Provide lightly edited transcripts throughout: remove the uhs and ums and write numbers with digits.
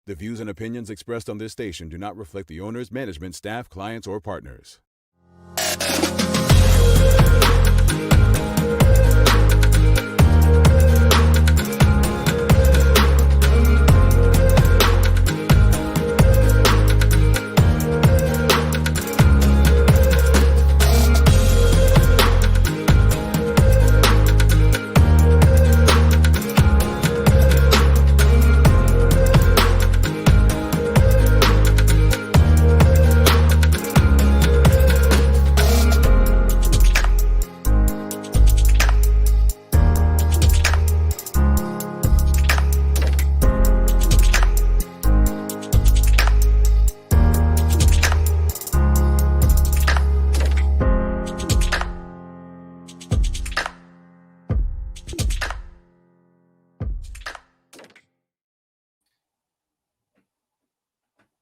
The views and opinions expressed on this station do not reflect the owners, management, staff, clients, or partners.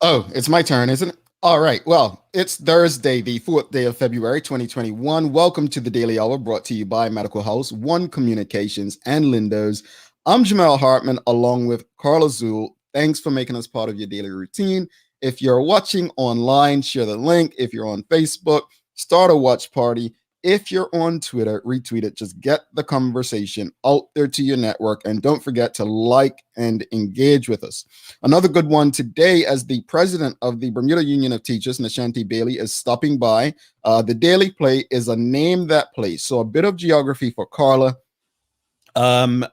Oh, it's my turn, isn't it? All right. Well, it's Thursday, the 4th day of February, 2021. Welcome to the Daily Hour brought to you by Medical House, One Communications, and Lindo's. I'm Jamal Hartman along with Carla Zool. Thanks for making us part of your daily routine. If you're watching online, share the link. If you're on Facebook, start a watch party. If you're on Twitter, retweet it. Just get the conversation out there to your network. And don't forget to like and engage with us. Another good one today, as the president of the Bermuda Union of Teachers, Nishanti Bailey, is stopping by. The Daily Play is a name that place. So a bit of geography for Carla. I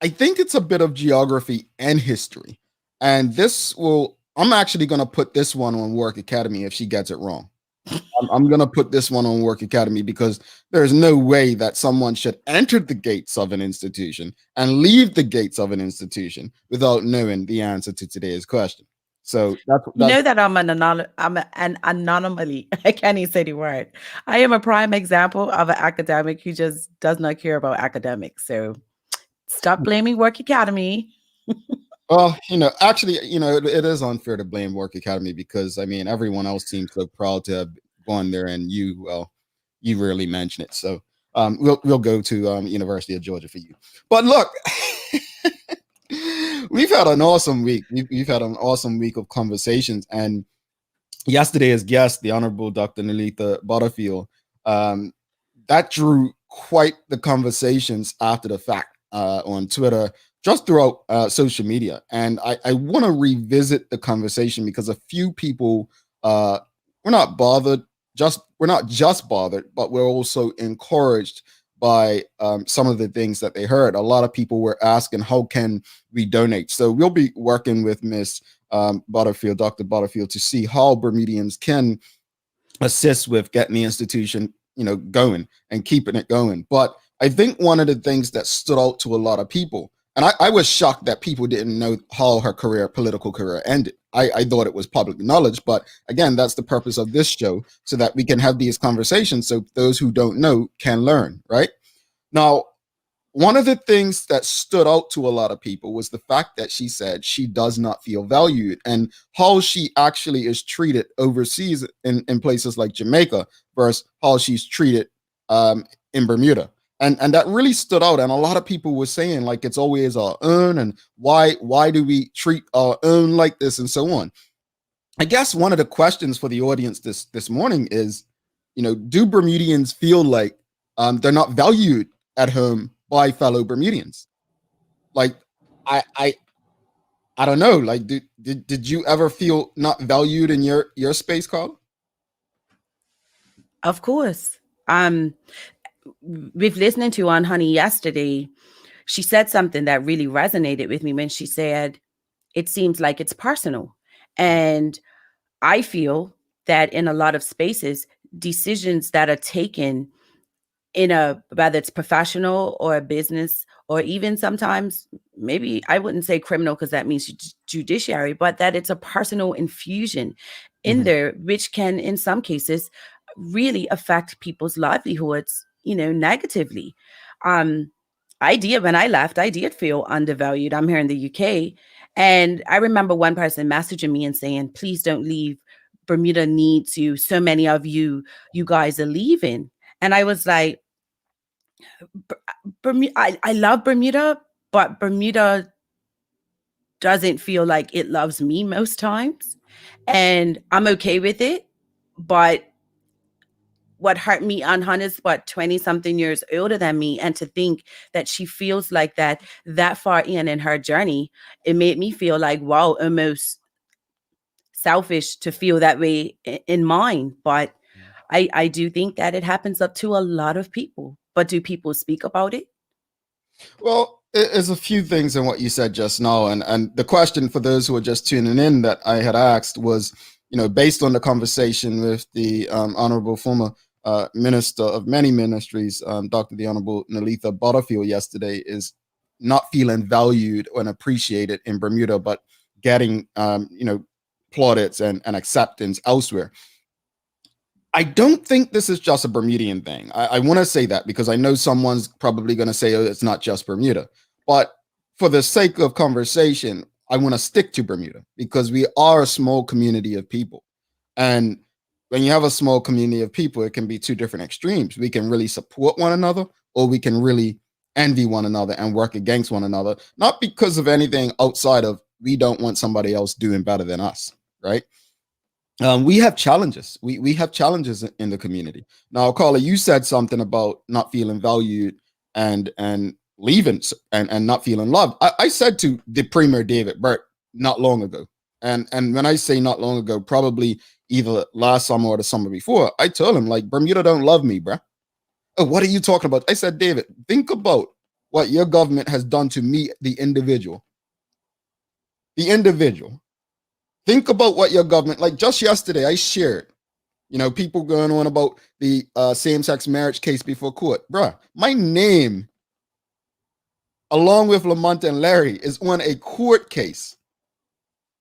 think it's a bit of geography and history. And I'm actually going to put this one on Work Academy if she gets it wrong. I'm going to put this one on Work Academy because there's no way that someone should enter the gates of an institution and leave the gates of an institution without knowing the answer to today's question. So that's you know that I'm an anomaly. I can't even say the word. I am a prime example of an academic who just does not care about academics. So stop blaming Work Academy. Well, actually, it is unfair to blame Work Academy because, I mean, everyone else seems so proud to have gone there, and you rarely mention it. So we'll go to University of Georgia for you. But look, we've had an awesome week. We've had an awesome week of conversations, and yesterday's guest, the Honorable Dr. Nalitha Butterfield, that drew quite the conversations after the fact on Twitter, just throughout social media. And I want to revisit the conversation because a few people we're not just bothered, but we're also encouraged by some of the things that they heard. A lot of people were asking, how can we donate? So we'll be working with Miss Butterfield, Dr. Butterfield, to see how Bermudians can assist with getting the institution, going and keeping it going. But I think one of the things that stood out to a lot of people, and I was shocked that people didn't know how her political career ended. I thought it was public knowledge, but again, that's the purpose of this show, so that we can have these conversations so those who don't know can learn, right? Now, one of the things that stood out to a lot of people was the fact that she said she does not feel valued, and how she actually is treated overseas in places like Jamaica versus how she's treated in Bermuda. And that really stood out. And a lot of people were saying, like, it's always our own, and why do we treat our own like this, and so on. I guess one of the questions for the audience this morning is, do Bermudians feel like they're not valued at home by fellow Bermudians? Like, I don't know. Like, did you ever feel not valued in your space, Carl? Of course. With listening to On Honey yesterday, she said something that really resonated with me when she said, it seems like it's personal. And I feel that in a lot of spaces, decisions that are taken whether it's professional or a business, or even sometimes, maybe I wouldn't say criminal because that means judiciary, but that it's a personal infusion in there, which can, in some cases, really affect people's livelihoods, negatively. When I left, I did feel undervalued. I'm here in the UK. And I remember one person messaging me and saying, please don't leave. Bermuda needs you. So many of you guys are leaving. And I was like, I love Bermuda, but Bermuda doesn't feel like it loves me most times. And I'm okay with it. But what hurt me on Hannah's, what, 20 something years older than me, and to think that she feels like that far in her journey, it made me feel like, wow, almost selfish to feel that way in mine. But I do think that it happens up to a lot of people. But do people speak about it? Well, there's a few things in what you said just now, and the question for those who are just tuning in that I had asked was, based on the conversation with the honorable former minister of many ministries, Dr. the Honorable Nalitha Butterfield, yesterday, is not feeling valued and appreciated in Bermuda, but getting plaudits and acceptance elsewhere. I don't think this is just a Bermudian thing. I want to say that because I know someone's probably going to say, oh, it's not just Bermuda. But for the sake of conversation, I want to stick to Bermuda because we are a small community of people. And when you have a small community of people, it can be two different extremes. We can really support one another, or we can really envy one another and work against one another, not because of anything outside of we don't want somebody else doing better than us, right? We have challenges. We have challenges in the community. Now, Carla, you said something about not feeling valued and leaving and not feeling loved. I said to the Premier David Burt not long ago, and when I say not long ago, probably either last summer or the summer before, I told him, like, Bermuda don't love me, bruh. Oh, what are you talking about? I said, David, think about what your government has done to me, the individual. The individual. Think about what your government, like just yesterday, I shared, people going on about the same-sex marriage case before court. Bruh, my name, along with Lamont and Larry, is on a court case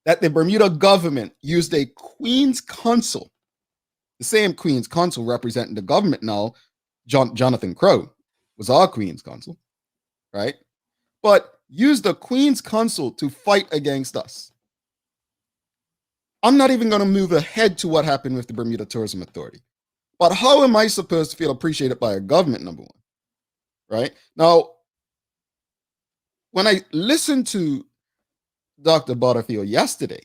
that the Bermuda government used a Queen's Counsel, the same Queen's Counsel representing the government now, Jonathan Crowe, was our Queen's Counsel, right? But used the Queen's Counsel to fight against us. I'm not even going to move ahead to what happened with the Bermuda Tourism Authority. But how am I supposed to feel appreciated by a government, number one? Right? Now, when I listened to Dr. Butterfield yesterday,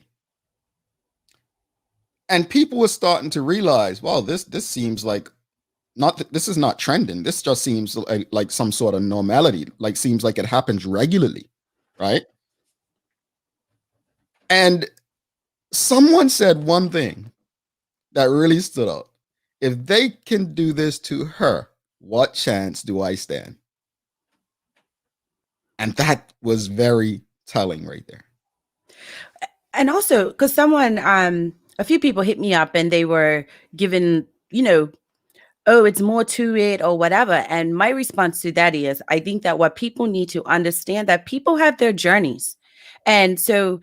and people were starting to realize, wow, this seems like this is not trending. This just seems like some sort of normality, like seems like it happens regularly, right? And someone said one thing that really stood out. If they can do this to her, what chance do I stand? And that was very telling right there. And also, because someone, a few people hit me up and they were given, oh, it's more to it or whatever. And my response to that is, I think that what people need to understand, that people have their journeys. And so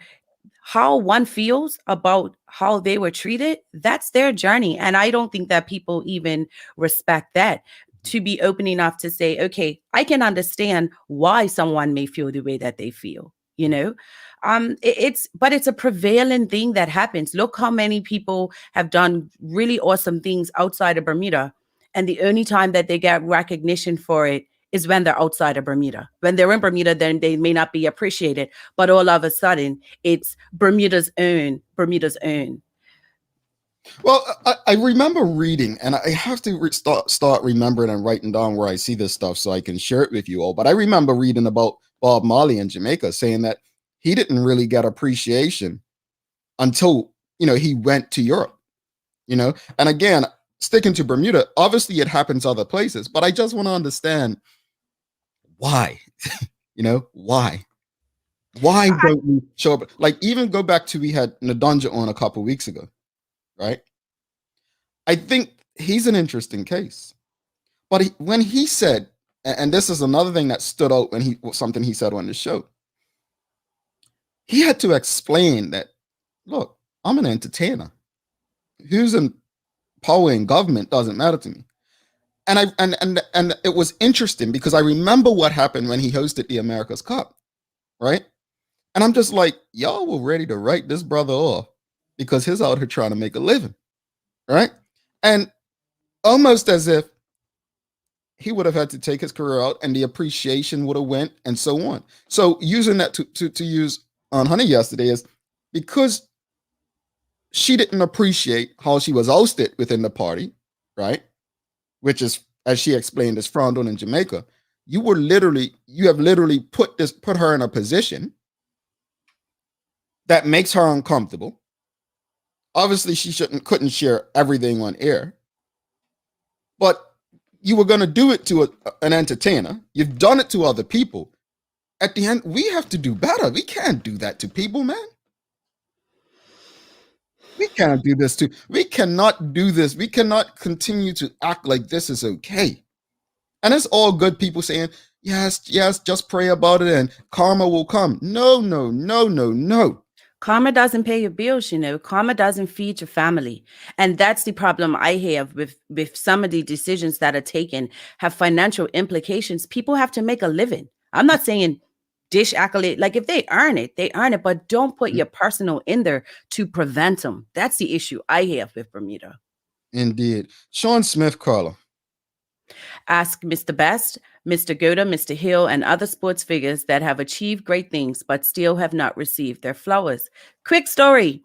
how one feels about how they were treated, that's their journey. And I don't think that people even respect that, to be open enough to say, okay, I can understand why someone may feel the way that they feel, but it's a prevalent thing that happens. Look how many people have done really awesome things outside of Bermuda. And the only time that they get recognition for it is when they're outside of Bermuda. When they're in Bermuda, then they may not be appreciated. But all of a sudden, it's Bermuda's own. Well, I remember reading, and I have to start remembering and writing down where I see this stuff so I can share it with you all. But I remember reading about Bob Marley in Jamaica, saying that he didn't really get appreciation until, he went to Europe, And again, sticking to Bermuda, obviously it happens other places, but I just want to understand why, why? Why don't we show up? Like, even go back to, we had Nadanja on a couple weeks ago, right? I think he's an interesting case. But when he said, and this is another thing that stood out when something he said on the show, he had to explain that, look, I'm an entertainer. Who's in power in government doesn't matter to me. And it was interesting because I remember what happened when he hosted the America's Cup, right? And I'm just like, y'all were ready to write this brother off because he's out here trying to make a living, right? And almost as if he would have had to take his career out and the appreciation would have went and so on. So using that to use on Honey yesterday is because she didn't appreciate how she was ousted within the party, right? Which is, as she explained, is frowned on in Jamaica. You have literally put her in a position that makes her uncomfortable. Obviously, she couldn't share everything on air, but you were going to do it to an entertainer. You've done it to other people. At the end, we have to do better. We can't do that to people, man. We can't do this we cannot do this. We cannot continue to act like this is okay. And it's all good people saying, yes, just pray about it and karma will come. No. Karma doesn't pay your bills, Karma doesn't feed your family. And that's the problem I have with some of the decisions that are taken have financial implications. People have to make a living. I'm not saying dish accolade. Like if they earn it, but don't put your personal in there to prevent them. That's the issue I have with Bermuda. Indeed. Sean Smith, Carla. Ask Mr. Best, Mr. Goda, Mr. Hill, and other sports figures that have achieved great things but still have not received their flowers. Quick story.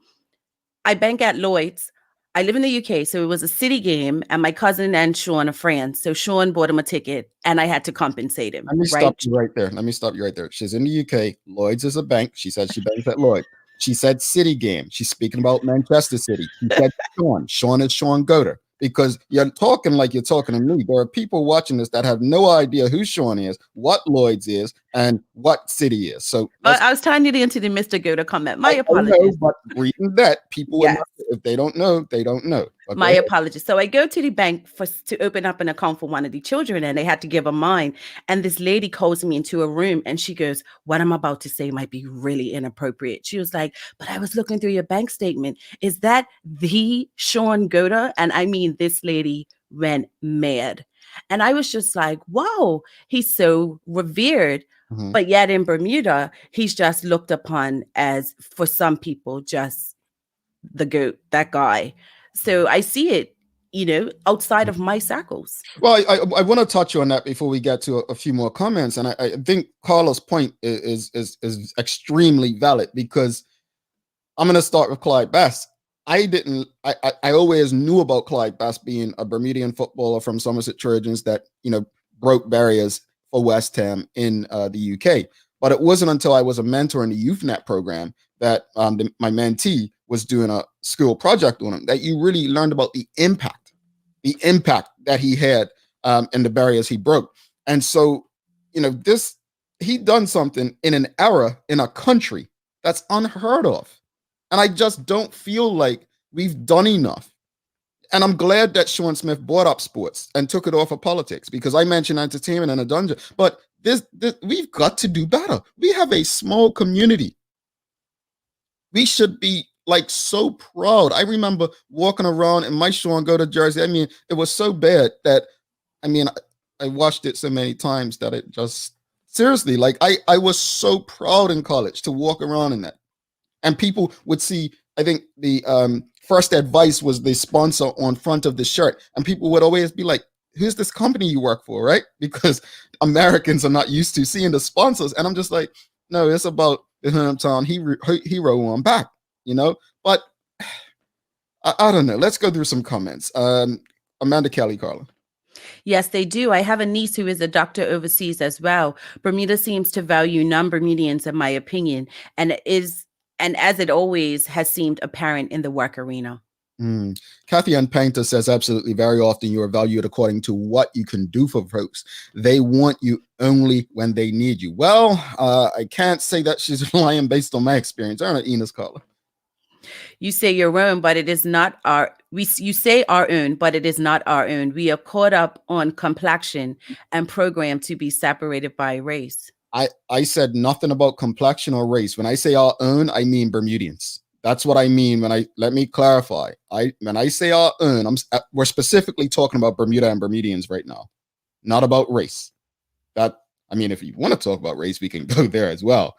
I bank at Lloyd's. I live in the UK, so it was a city game, and my cousin and Sean are friends. So Sean bought him a ticket, and I had to compensate him. Let me stop you right there. She's in the UK. Lloyd's is a bank. She said she banks at Lloyd's. She said city game. She's speaking about Manchester City. She said Sean. Sean is Sean Goder. Because you're talking like you're talking to me. There are people watching this that have no idea who Sean is, what Lloyd's is, and what city is. So I was tying it into the Mr. Goda comment. My apologies. But reading that, people, yes. If they don't know, they don't know. Okay? My apologies. So I go to the bank to open up an account for one of the children, and they had to give a mine. And this lady calls me into a room, and she goes, "What I'm about to say might be really inappropriate." She was like, "But I was looking through your bank statement. Is that the Sean Goda?" And I mean, this lady went mad. And I was just like, wow, he's so revered. Mm-hmm. But yet in Bermuda, he's just looked upon as, for some people, just the goat, that guy. So I see it, outside of my circles. Well, I want to touch on that before we get to a few more comments. And I think Carla's point is extremely valid, because I'm going to start with Clyde Bass. I always knew about Clyde Bass being a Bermudian footballer from Somerset Trojans that, broke barriers for West Ham in the UK. But it wasn't until I was a mentor in the YouthNet program that my mentee was doing a school project on him that you really learned about the impact that he had and the barriers he broke. And so, he done something in an era, in a country that's unheard of. And I just don't feel like we've done enough. And I'm glad that Sean Smith brought up sports and took it off of politics, because I mentioned entertainment and a dungeon. But this we've got to do better. We have a small community. We should be so proud. I remember walking around in my Sean Goda jersey. I mean, it was so bad that, I watched it so many times that it just, seriously, I was so proud in college to walk around in that. And people would see, I think the First Advice was the sponsor on front of the shirt. And people would always be like, who's this company you work for, right? Because Americans are not used to seeing the sponsors. And I'm just like, no, it's about the hometown hero on back, But I don't know. Let's go through some comments. Amanda Kelly, Carla. Yes, they do. I have a niece who is a doctor overseas as well. Bermuda seems to value non-Bermudians, in my opinion, and as it always has seemed apparent in the work arena. Kathy Ann Painter says, absolutely, very often you are valued according to what you can do for folks. They want you only when they need you. Well, I can't say that she's lying based on my experience. I don't know, Enos, Carla. You say your own, but it is not our. You say our own, but it is not our own. We are caught up on complexion and programmed to be separated by race. I said nothing about complexion or race. When I say our own, I mean Bermudians. That's what I mean let me clarify. When I say our own, we're specifically talking about Bermuda and Bermudians right now, not about race. If you want to talk about race, we can go there as well.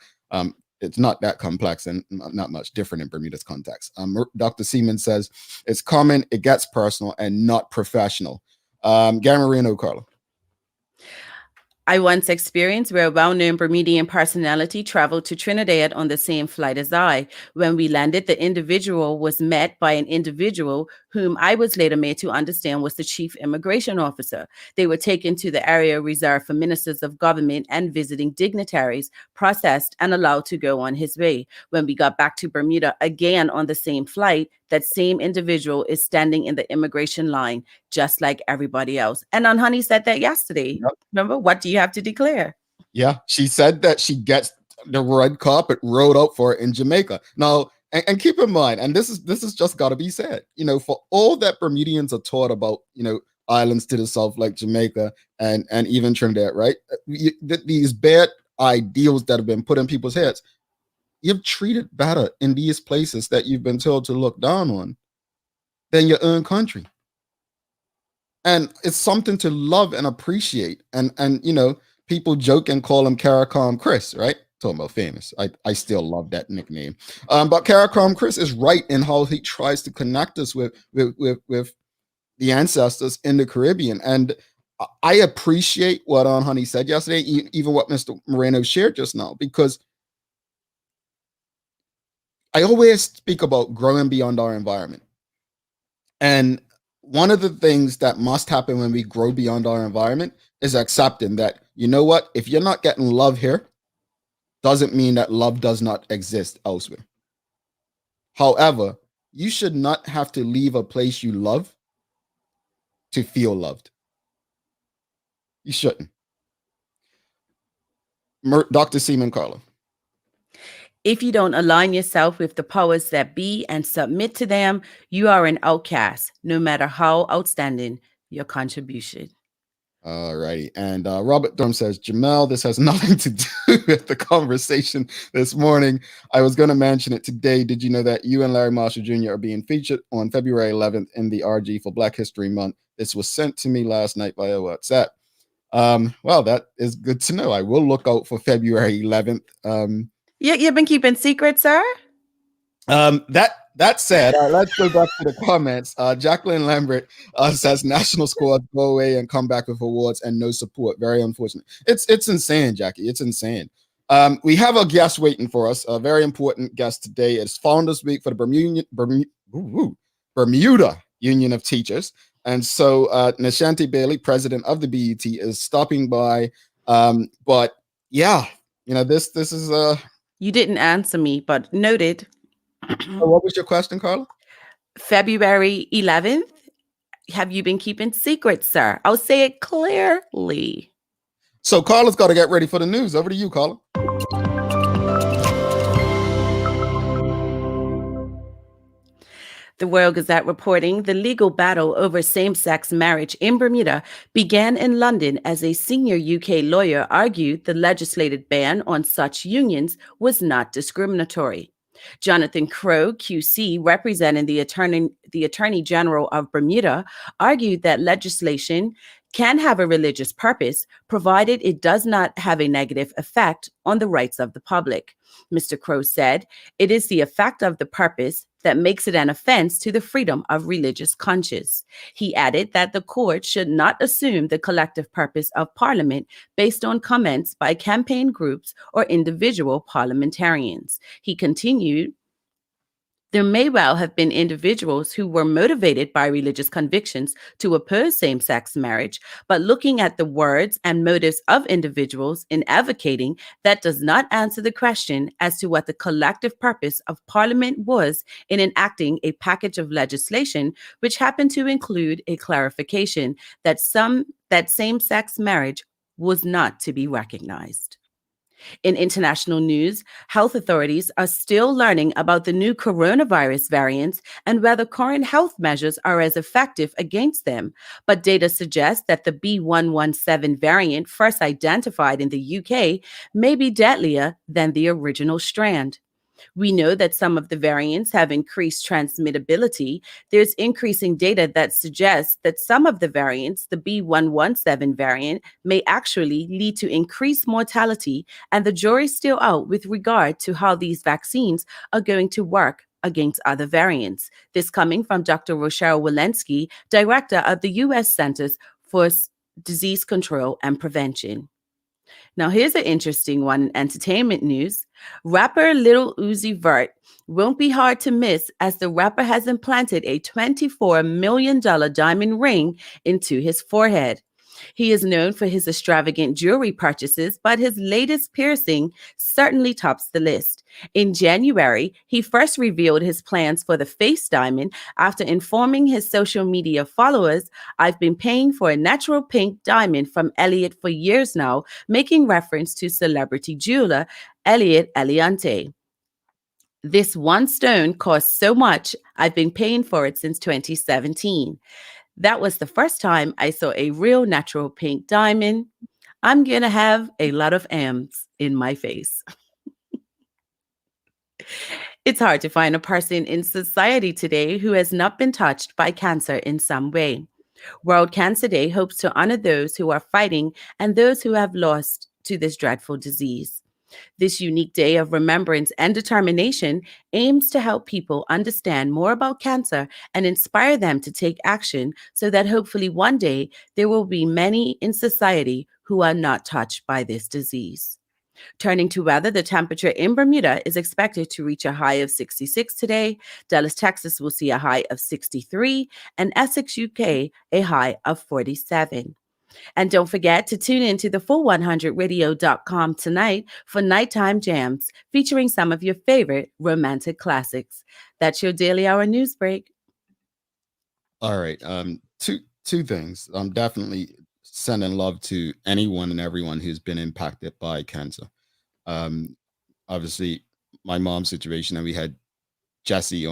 It's not that complex and not much different in Bermuda's context. Dr. Seaman says it's common, it gets personal and not professional. Gary Marino, Carla. I once experienced where a well-known Bermudian personality traveled to Trinidad on the same flight as I. When we landed, the individual was met by an individual whom I was later made to understand was the chief immigration officer. They were taken to the area reserved for ministers of government and visiting dignitaries, processed and allowed to go on his way. When we got back to Bermuda again on the same flight, that same individual is standing in the immigration line, just like everybody else. And Honey said that yesterday. Yep. Remember, what do you have to declare? Yeah, she said that she gets the red carpet rolled out for her in Jamaica. Now, and keep in mind, and this is just got to be said, for all that Bermudians are taught about, islands to the south like Jamaica and even Trinidad, right? These bad ideals that have been put in people's heads, you've treated better in these places that you've been told to look down on than your own country. And it's something to love and appreciate. And people joke and call him Caricom Chris, right? Talking about famous. I still love that nickname. But Caricom Chris is right in how he tries to connect us with the ancestors in the Caribbean. And I appreciate what Honey said yesterday, even what Mr. Moreno shared just now, because I always speak about growing beyond our environment. And one of the things that must happen when we grow beyond our environment is accepting that, what, if you're not getting love here, doesn't mean that love does not exist elsewhere. However, you should not have to leave a place you love to feel loved. You shouldn't. Dr. Seaman Carla. If you don't align yourself with the powers that be and submit to them, you are an outcast, no matter how outstanding your contribution. All righty. And Robert Dorm says, Jamel, this has nothing to do with the conversation this morning. I was going to mention it today. Did you know that you and Larry Marshall Jr. are being featured on February 11th in the RG for Black History Month? This was sent to me last night via WhatsApp. Well, that is good to know. I will look out for February 11th. You've been keeping secrets, sir? That said, let's go back to the comments. Jacqueline Lambert says national squad go away and come back with awards and no support. Very unfortunate. It's insane, Jackie. It's insane. We have a guest waiting for us. A very important guest today. It's Founders Week for the Bermuda Union of Teachers. And so Nishanti Bailey, president of the BUT, is stopping by. But yeah, this is You didn't answer me, but noted. What was your question, Carla? February 11th. Have you been keeping secrets, sir? I'll say it clearly. So Carla's got to get ready for the news. Over to you, Carla. The World Gazette reporting the legal battle over same-sex marriage in Bermuda began in London as a senior UK lawyer argued the legislated ban on such unions was not discriminatory. Jonathan Crowe, QC, representing the Attorney General of Bermuda, argued that legislation can have a religious purpose, provided it does not have a negative effect on the rights of the public. Mr. Crowe said, "It is the effect of the purpose that makes it an offense to the freedom of religious conscience." He added that the court should not assume the collective purpose of Parliament based on comments by campaign groups or individual parliamentarians. He continued, "There may well have been individuals who were motivated by religious convictions to oppose same-sex marriage, but looking at the words and motives of individuals in advocating, that does not answer the question as to what the collective purpose of Parliament was in enacting a package of legislation which happened to include a clarification that same-sex marriage was not to be recognized." In international news, health authorities are still learning about the new coronavirus variants and whether current health measures are as effective against them. But data suggests that the B.1.1.7 variant first identified in the UK may be deadlier than the original strand. We know that some of the variants have increased transmittability. There's increasing data that suggests that some of the variants, the B.1.1.7 variant, may actually lead to increased mortality, and the jury's still out with regard to how these vaccines are going to work against other variants. This coming from Dr. Rochelle Walensky, director of the U.S. Centers for Disease Control and Prevention. Now, here's an interesting one in entertainment news. Rapper Lil Uzi Vert won't be hard to miss as the rapper has implanted a $24 million diamond ring into his forehead. He is known for his extravagant jewelry purchases, but his latest piercing certainly tops the list. In January, he first revealed his plans for the face diamond after informing his social media followers, "I've been paying for a natural pink diamond from Elliot for years now," making reference to celebrity jeweler Elliot Eliante. "This one stone costs so much, I've been paying for it since 2017. That was the first time I saw a real natural pink diamond. I'm going to have a lot of M's in my face." It's hard to find a person in society today who has not been touched by cancer in some way. World Cancer Day hopes to honor those who are fighting and those who have lost to this dreadful disease. This unique day of remembrance and determination aims to help people understand more about cancer and inspire them to take action so that hopefully one day there will be many in society who are not touched by this disease. Turning to weather, the temperature in Bermuda is expected to reach a high of 66 today. Dallas, Texas will see a high of 63, and Essex, UK, a high of 47. And don't forget to tune in to the full100radio.com tonight for Nighttime Jams featuring some of your favorite romantic classics. That's your Daily Hour news break. All right. Two things. I'm definitely sending love to anyone and everyone who's been impacted by cancer. Obviously, my mom's situation, and we had Jesse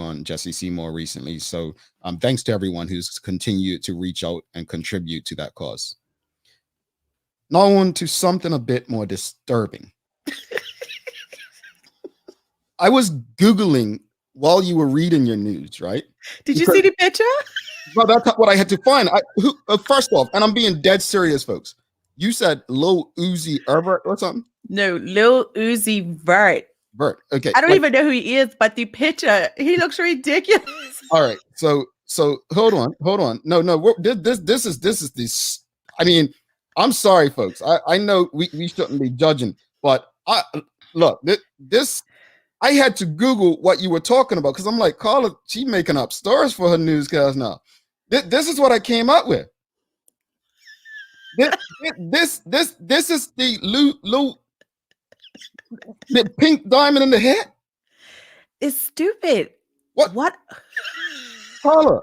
Seymour recently. So thanks to everyone who's continued to reach out and contribute to that cause. Now on to something a bit more disturbing. I was Googling while you were reading your news, right? Did you see the picture? Well, that's what I had to find. First off, and I'm being dead serious, folks. You said Lil Uzi Vert or something? No, Lil Uzi Vert. Vert. Okay. I don't even know who he is, but the picture, he looks ridiculous. All right. So hold on. No. This is this. I mean, I'm sorry, folks. I know we shouldn't be judging, but this. I had to Google what you were talking about because I'm like, Carla, she's making up stories for her newscast now. This is what I came up with. This is the pink diamond in the head. It's stupid. What? Carla.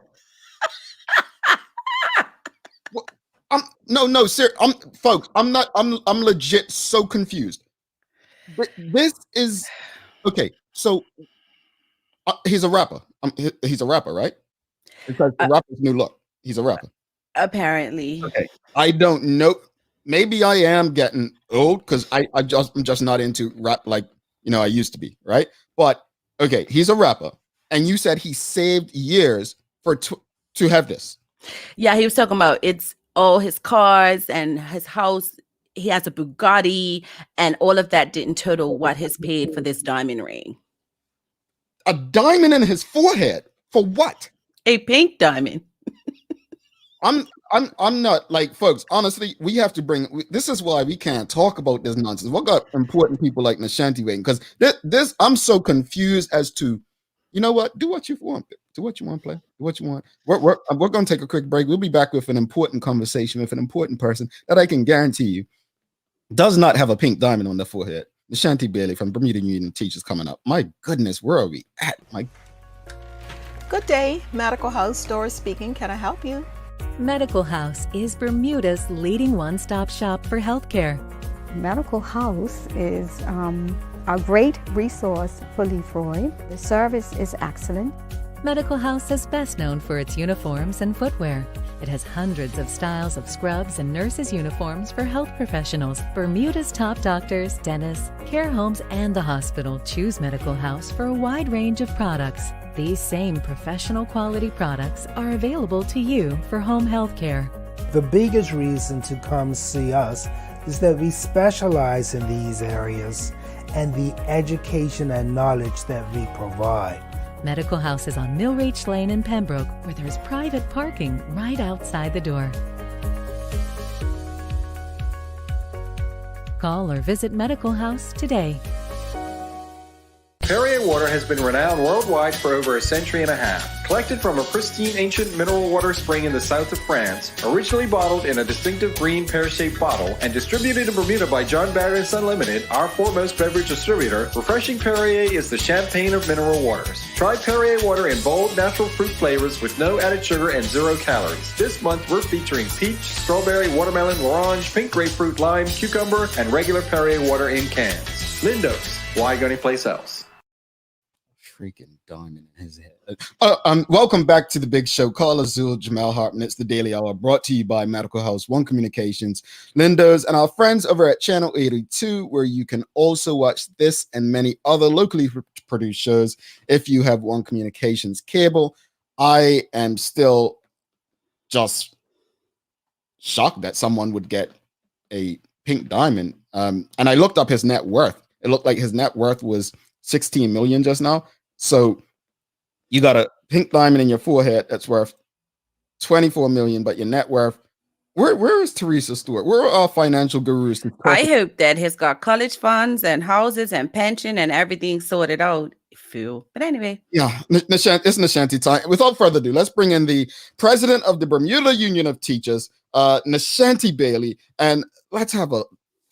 No, sir. Folks. I'm legit so confused. But this is. Okay, so he's a rapper. He's a rapper, right? Because the rapper's new look. He's a rapper. Apparently. Okay. I don't know. Maybe I am getting old because I'm just not into rap like I used to be, right? But okay, he's a rapper, and you said he saved years to have this. Yeah, he was talking about it's all his cars and his house. He has a Bugatti, and all of that didn't total what he's paid for this diamond ring. A diamond in his forehead for what? A pink diamond. I'm not like, folks. Honestly, we have to bring. This is why we can't talk about this nonsense. We've got important people like Nishanti waiting because this. I'm so confused as to, you know what? Do what you want. Do what you want, play. Do what you want. We're going to take a quick break. We'll be back with an important conversation with an important person that I can guarantee you does not have a pink diamond on the forehead. Shanti Bailey from Bermuda Union Teachers coming up. My goodness, where are we at? Good day, Medical House Store speaking. Can I help you? Medical House is Bermuda's leading one-stop shop for healthcare. Medical House is a great resource for Lefroy. The service is excellent. Medical House is best known for its uniforms and footwear. It has hundreds of styles of scrubs and nurses' uniforms for health professionals. Bermuda's top doctors, dentists, care homes, and the hospital choose Medical House for a wide range of products. These same professional quality products are available to you for home health care. The biggest reason to come see us is that we specialize in these areas and the education and knowledge that we provide. Medical House is on Millreach Lane in Pembroke, where there's private parking right outside the door. Call or visit Medical House today. Perrier water has been renowned worldwide for over a century and a half. Collected from a pristine ancient mineral water spring in the south of France, originally bottled in a distinctive green pear-shaped bottle, and distributed in Bermuda by John Barris Unlimited, our foremost beverage distributor, refreshing Perrier is the champagne of mineral waters. Try Perrier water in bold, natural fruit flavors with no added sugar and 0 calories. This month, we're featuring peach, strawberry, watermelon, orange, pink grapefruit, lime, cucumber, and regular Perrier water in cans. Lindos, why go anyplace else? Freaking diamond in his head. Welcome back to the big show. Carl Azul, Jamal Hartman. It's the Daily Hour, brought to you by Medical House, One Communications, Lindos, and our friends over at Channel 82, where you can also watch this and many other locally produced shows if you have One Communications cable. I am still just shocked that someone would get a pink diamond. And I looked up his net worth. It looked like his net worth was 16 million just now. So you got a pink diamond in your forehead that's worth 24 million, but your net worth. Where is Teresa Stewart? Where are our financial gurus? I hope that he's got college funds and houses and pension and everything sorted out. Phil. But anyway. Yeah, Nishanti, it's Nishanti time. Without further ado, let's bring in the president of the Bermuda Union of Teachers, Nishanti Bailey, and let's have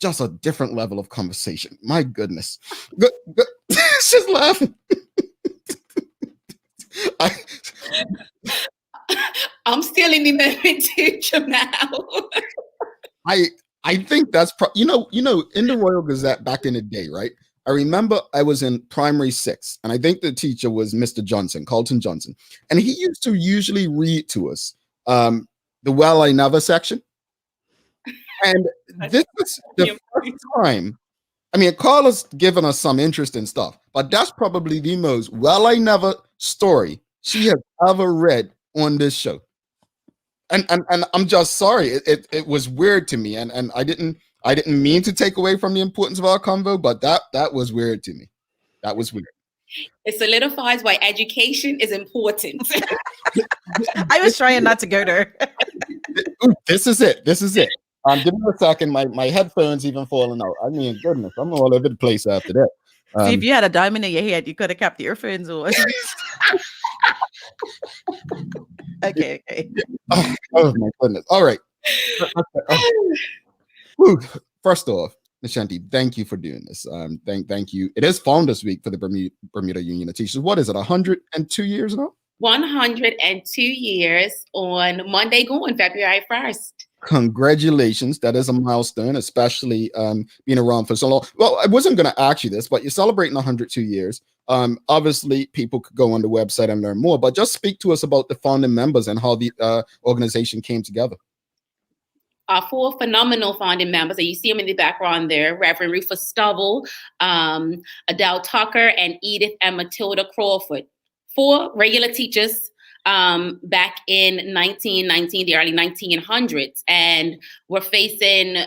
just a different level of conversation. My goodness. Good. She's laughing. I'm still in the moment too, Jamal. I think that's in the Royal Gazette back in the day, right? I remember I was in primary 6, and I think the teacher was Mr. Johnson, Carlton Johnson, and he used to usually read to us the "Well, I Never" section, and this was the first time. I mean, Carla's given us some interesting stuff, but that's probably the most "Well, I Never" story she has ever read on this show. And I'm just sorry. It was weird to me, and I didn't mean to take away from the importance of our convo, but that was weird to me. That was weird. It solidifies why education is important. I was trying not to go there. Ooh, this is it. Give me a second. My headphones even falling out. I mean, goodness, I'm all over the place after that. See, if you had a diamond in your head, you could have kept the earphones on. Okay. Oh my goodness. All right. First off, Nishanti, thank you for doing this. Thank you. It is Founders Week for the Bermuda Union of Teachers. What is it? 102 years now? 102 years on Monday going February 1st. Congratulations. That is a milestone, especially being around for so long. Well, I wasn't going to ask you this, but you're celebrating 102 years. Obviously, people could go on the website and learn more, but just speak to us about the founding members and how the organization came together. Our 4 phenomenal founding members, and you see them in the background there, Reverend Rufus Stubble, Adele Tucker, and Edith and Matilda Crawford. 4 regular teachers back in 1919, the early 1900s, and we're facing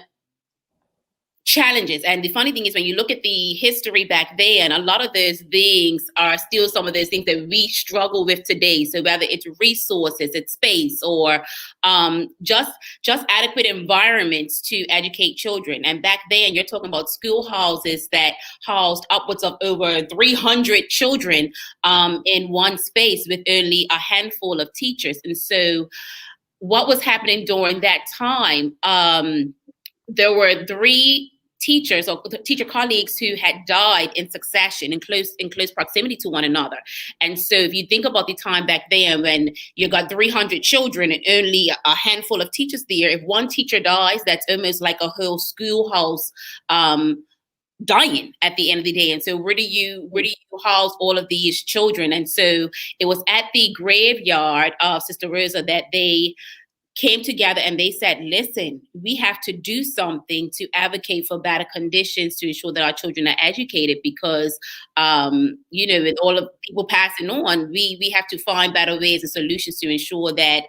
challenges. And the funny thing is, when you look at the history back then, a lot of those things are still some of those things that we struggle with today. So whether it's resources, it's space, or just adequate environments to educate children. And back then, you're talking about schoolhouses that housed upwards of over 300 children in one space with only a handful of teachers. And so what was happening during that time, there were 3 teachers or teacher colleagues who had died in succession in close proximity to one another. And so if you think about the time back then when you got 300 children and only a handful of teachers there, if one teacher dies, that's almost like a whole schoolhouse dying at the end of the day. And so where do you house all of these children? And so it was at the graveyard of Sister Rosa that they came together and they said, listen, we have to do something to advocate for better conditions to ensure that our children are educated because, with all of people passing on, we have to find better ways and solutions to ensure that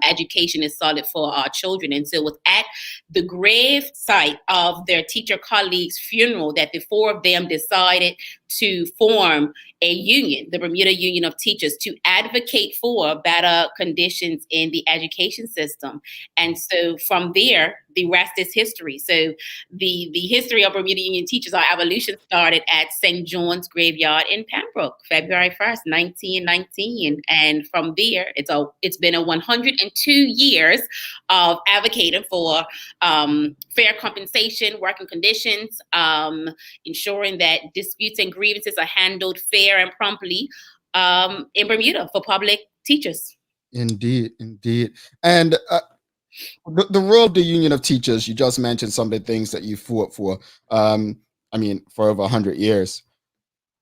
education is solid for our children. And so it was at the grave site of their teacher colleagues' funeral that the 4 of them decided to form a union, the Bermuda Union of Teachers, to advocate for better conditions in the education system. And so from there, the rest is history. So the history of Bermuda Union Teachers, our evolution started at St. John's Graveyard in Pembroke, February 1st, 1919. And from there, it's been a 102 years of advocating for fair compensation, working conditions, ensuring that disputes and grievances are handled fair and promptly in Bermuda for public teachers. Indeed. And the role of the Union of Teachers, you just mentioned some of the things that you fought for, for over 100 years.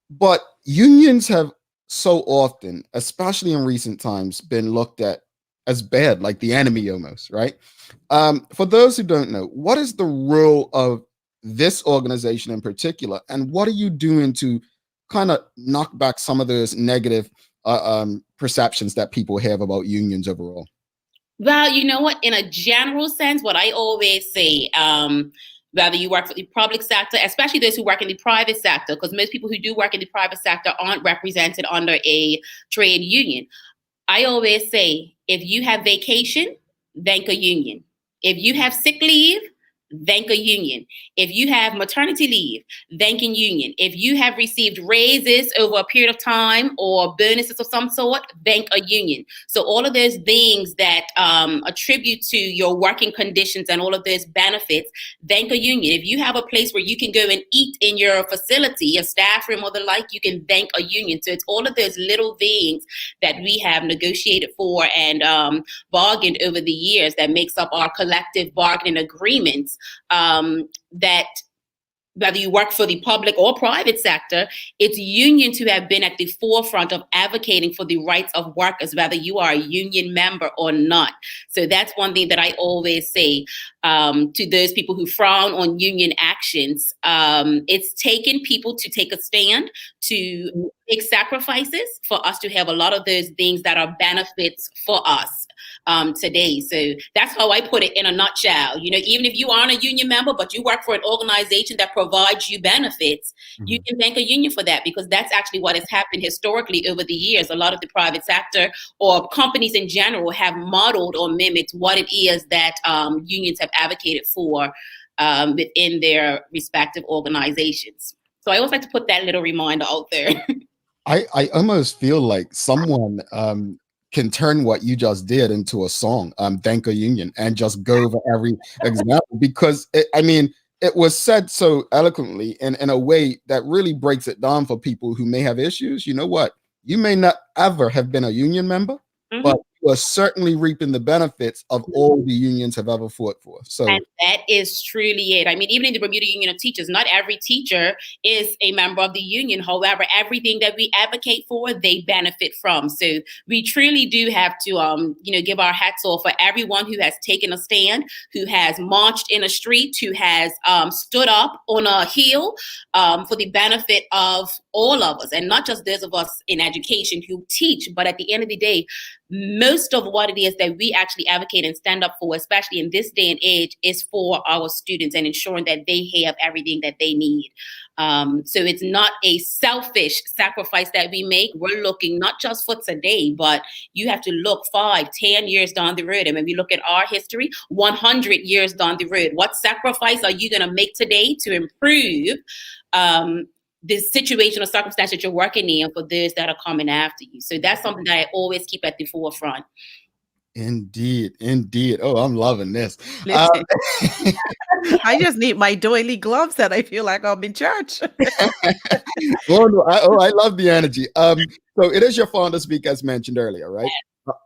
But unions have so often, especially in recent times, been looked at as bad, like the enemy almost, right? For those who don't know, what is the role of this organization in particular, and what are you doing to kind of knock back some of those negative perceptions that people have about unions overall? Well, you know what? In a general sense, what I always say, whether you work for the public sector, especially those who work in the private sector, because most people who do work in the private sector aren't represented under a trade union. I always say, if you have vacation, thank a union. If you have sick leave, thank a union. If you have maternity leave, thank a union. If you have received raises over a period of time or bonuses of some sort, thank a union. So all of those things that attribute to your working conditions and all of those benefits, thank a union. If you have a place where you can go and eat in your facility, your staff room or the like, you can thank a union. So it's all of those little things that we have negotiated for and bargained over the years that makes up our collective bargaining agreements. That whether you work for the public or private sector, it's unions who have been at the forefront of advocating for the rights of workers, whether you are a union member or not. So that's one thing that I always say to those people who frown on union actions. It's taken people to take a stand, to make sacrifices for us to have a lot of those things that are benefits for us today. So that's how I put it in a nutshell. You know, even if you aren't a union member, but you work for an organization that provides you benefits, you can thank a union for that, because that's actually what has happened historically over the years. A lot of the private sector or companies in general have modeled or mimicked what it is that unions have advocated for within their respective organizations. So I always like to put that little reminder out there. I almost feel like someone can turn what you just did into a song, Thank a Union, and just go over every example, because it was said so eloquently and in a way that really breaks it down for people who may have issues. You know what? You may not ever have been a union member, but you are certainly reaping the benefits of all the unions have ever fought for. So, and that is truly it. I mean, even in the Bermuda Union of Teachers, not every teacher is a member of the union. However, everything that we advocate for, they benefit from. So we truly do have to, give our hats off for everyone who has taken a stand, who has marched in a street, who has stood up on a hill for the benefit of all of us, and not just those of us in education who teach, but at the end of the day, most of what it is that we actually advocate and stand up for, especially in this day and age, is for our students and ensuring that they have everything that they need. So it's not a selfish sacrifice that we make. We're looking not just for today, but you have to look 5, 10 years down the road. And when we look at our history, 100 years down the road, what sacrifice are you going to make today to improve the situation or circumstance that you're working in for those that are coming after you? So that's something that I always keep at the forefront. Indeed. Oh, I'm loving this. I just need my doily gloves that I feel like I'm in church. I love the energy. So it is your founder speak, as mentioned earlier, right?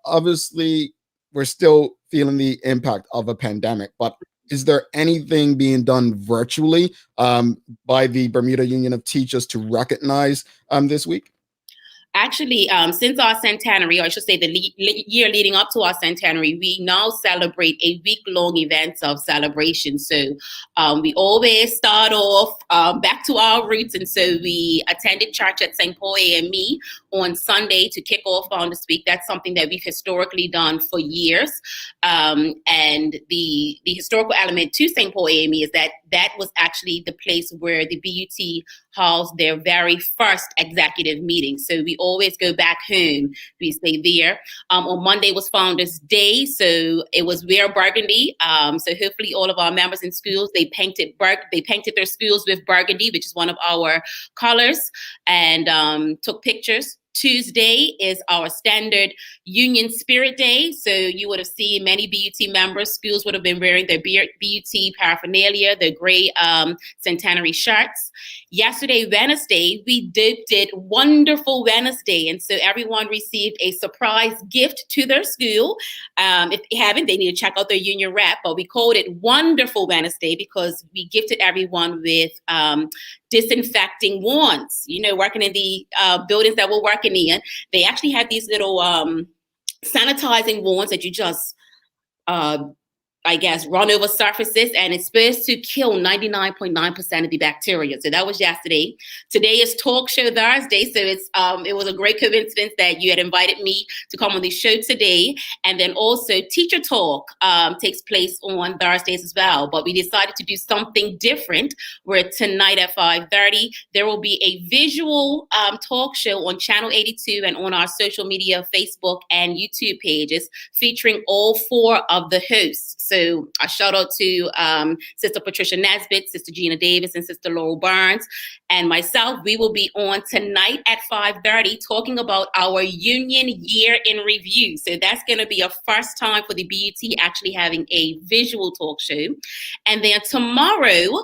Obviously, we're still feeling the impact of a pandemic, but is there anything being done virtually by the Bermuda Union of Teachers to recognize this week? Actually, since our centenary, or I should say the year leading up to our centenary, we now celebrate a week-long event of celebration. So we always start off back to our roots. And so we attended church at St. Paul AME on Sunday to kick off Founders Week. That's something that we've historically done for years. And the historical element to St. Paul AME is that was actually the place where the BUT holds their very first executive meeting. So we always go back home. We stay there. On Monday was Founders Day, so it was Wear Burgundy. So hopefully all of our members in schools, they painted their schools with burgundy, which is one of our colors, and took pictures. Tuesday is our standard Union Spirit Day. So you would have seen many BUT members, schools would have been wearing their BUT paraphernalia, their gray centenary shirts. Yesterday, Wednesday, we did Wonderful Wednesday. And so everyone received a surprise gift to their school. If they haven't, they need to check out their union rep. But we called it Wonderful Wednesday because we gifted everyone with disinfecting wands. You know, working in the buildings that we're working in, they actually have these little sanitizing wands that you just run over surfaces, and it's supposed to kill 99.9% of the bacteria. So that was yesterday. Today is Talk Show Thursday. So it was a great coincidence that you had invited me to come on the show today. And then also Teacher Talk takes place on Thursdays as well. But we decided to do something different where tonight at 5:30, there will be a visual talk show on Channel 82 and on our social media, Facebook and YouTube pages featuring all 4 of the hosts. So a shout out to Sister Patricia Nesbitt, Sister Gina Davis, and Sister Laurel Burns, and myself. We will be on tonight at 5:30 talking about our union year in review. So that's going to be a first time for the BUT actually having a visual talk show. And then tomorrow,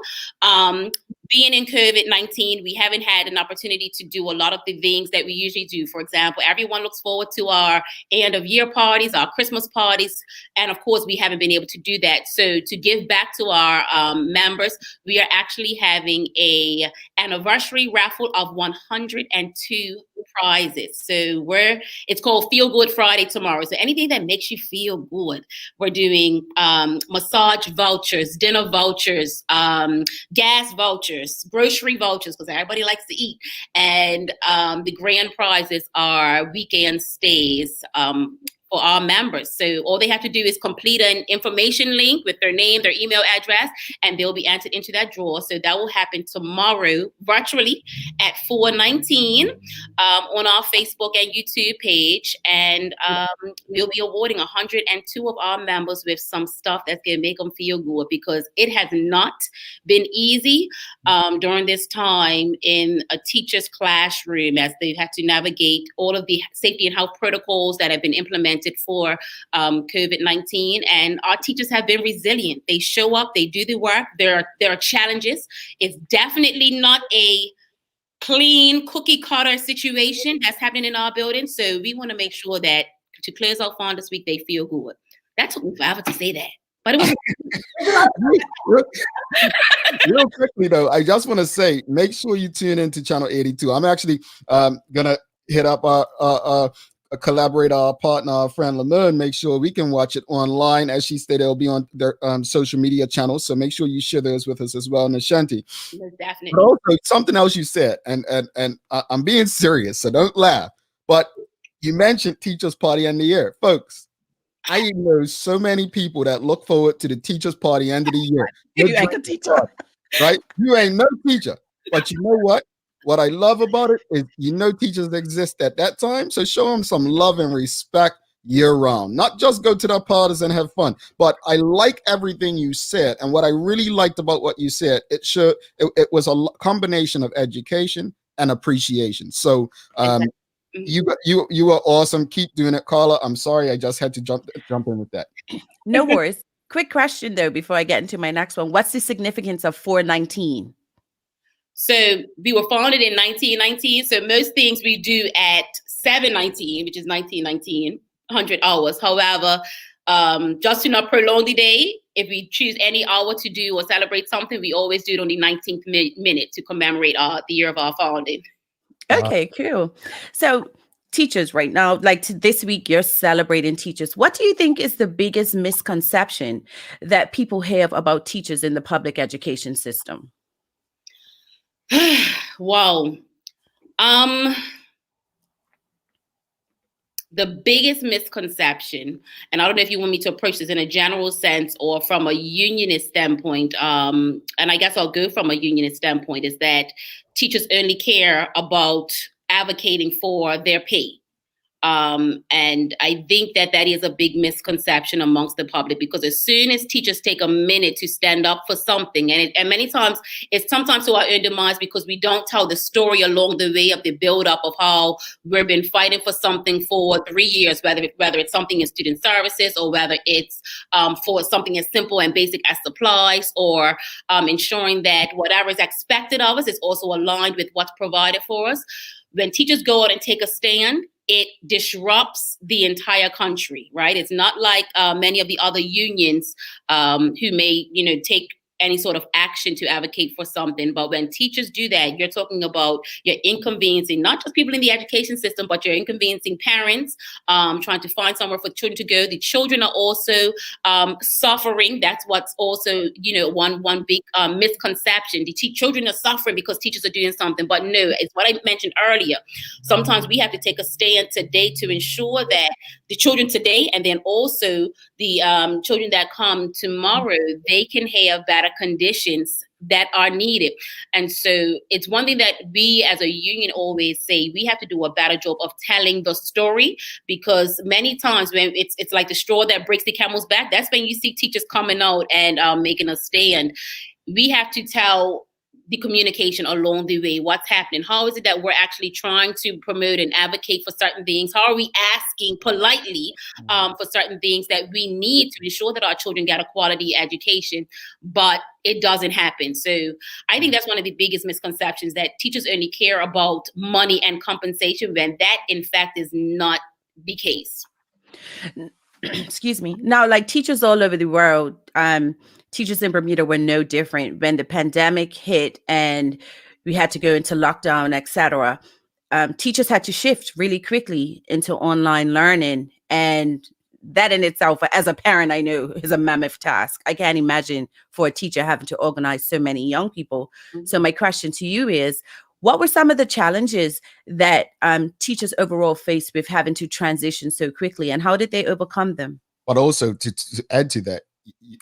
being in COVID-19, we haven't had an opportunity to do a lot of the things that we usually do. For example, everyone looks forward to our end of year parties, our Christmas parties. And of course, we haven't been able to do that. So to give back to our members, we are actually having a anniversary raffle of 102 prizes. So it's called Feel Good Friday tomorrow. So anything that makes you feel good. We're doing massage vouchers, dinner vouchers, gas vouchers, grocery vouchers, because everybody likes to eat. And the grand prizes are weekend stays for our members. So all they have to do is complete an information link with their name, their email address, and they'll be entered into that draw. So that will happen tomorrow virtually at 4:19 on our Facebook and YouTube page. And we'll be awarding 102 of our members with some stuff that's going to make them feel good, because it has not been easy during this time in a teacher's classroom as they've had to navigate all of the safety and health protocols that have been implemented for COVID-19, and our teachers have been resilient. They show up, they do the work. There are challenges. It's definitely not a clean cookie cutter situation that's happening in our building. So we want to make sure that to close out Founders Week, they feel good. That took me forever to say that, but it was. Real quickly though, I just want to say, make sure you tune into Channel 82. I'm actually gonna hit up a collaborator, our partner, our friend Lamone, make sure we can watch it online. As she stated, it'll be on their social media channels. So make sure you share those with us as well, Nishanti. Definitely. But also something else you said, and I'm being serious, so don't laugh. But you mentioned Teachers Party end of the year. Folks, I know so many people that look forward to the Teachers Party end of the year. You ain't a teacher. Right? You ain't no teacher. But you know what? What I love about it is, teachers exist at that time. So show them some love and respect year round. Not just go to the parties and have fun. But I like everything you said. And what I really liked about what you said, it was a combination of education and appreciation. So you are awesome. Keep doing it, Carla. I'm sorry, I just had to jump in with that. No worries. Quick question though, before I get into my next one. What's the significance of 419? So we were founded in 1919. So most things we do at 7:19, which is 1919, 100 hours. However, just to not prolong the day, if we choose any hour to do or celebrate something, we always do it on the 19th minute to commemorate the year of our founding. Okay, cool. So teachers right now, like this week, you're celebrating teachers. What do you think is the biggest misconception that people have about teachers in the public education system? Wow. the biggest misconception, and I don't know if you want me to approach this in a general sense or from a unionist standpoint, and I guess I'll go from a unionist standpoint, is that teachers only care about advocating for their pay. And I think that is a big misconception amongst the public, because as soon as teachers take a minute to stand up for something, and many times it's sometimes to our own demise, because we don't tell the story along the way of the build-up of how we've been fighting for something for 3 years, whether it's something in student services, or whether it's for something as simple and basic as supplies, or ensuring that whatever is expected of us is also aligned with what's provided for us. When teachers go out and take a stand, it disrupts the entire country, right? It's not like many of the other unions who may, take any sort of action to advocate for something. But when teachers do that, you're talking about you're inconveniencing not just people in the education system, but you're inconveniencing parents trying to find somewhere for children to go. The children are also suffering. That's what's also, one big misconception. The children are suffering because teachers are doing something. But no, it's what I mentioned earlier. Sometimes we have to take a stand today to ensure that the children today, and then also the children that come tomorrow, they can have better conditions that are needed. And so it's one thing that we as a union always say, we have to do a better job of telling the story, because many times when it's like the straw that breaks the camel's back, that's when you see teachers coming out and making a stand. We have to tell the communication along the way, what's happening. How is it that we're actually trying to promote and advocate for certain things? How are we asking politely for certain things that we need to ensure that our children get a quality education, but it doesn't happen. So I think that's one of the biggest misconceptions, that teachers only care about money and compensation, when that in fact is not the case. Excuse me. Now, like teachers all over the world, teachers in Bermuda were no different. When the pandemic hit and we had to go into lockdown, etc., teachers had to shift really quickly into online learning. And that in itself, as a parent, I know is a mammoth task. I can't imagine for a teacher having to organize so many young people. Mm-hmm. So my question to you is, what were some of the challenges that teachers overall faced with having to transition so quickly, and how did they overcome them? But also to add to that,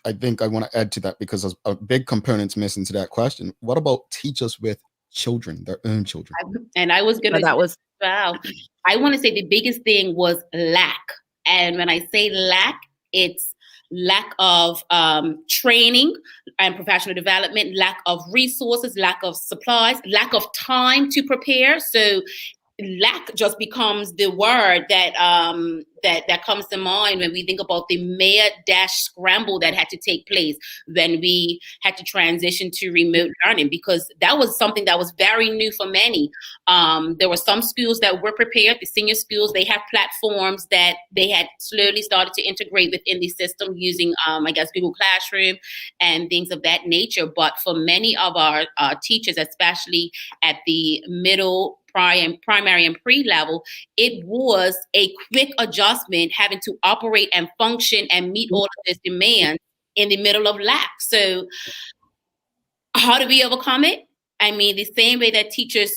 I think I want to add to that, because there's a big component missing to that question. What about teachers with children, their own children? And I was going to wow. I want to say the biggest thing was lack. And when I say lack, it's lack of training and professional development, lack of resources, lack of supplies, lack of time to prepare. So lack just becomes the word that that comes to mind when we think about the mad dash scramble that had to take place when we had to transition to remote learning, because that was something that was very new for many. There were some schools that were prepared. The senior schools, they have platforms that they had slowly started to integrate within the system using, I guess, Google Classroom and things of that nature. But for many of our teachers, especially at the middle, primary and pre-level, it was a quick adjustment, having to operate and function and meet all of this demand in the middle of lack. So how do we overcome it? I mean, the same way that teachers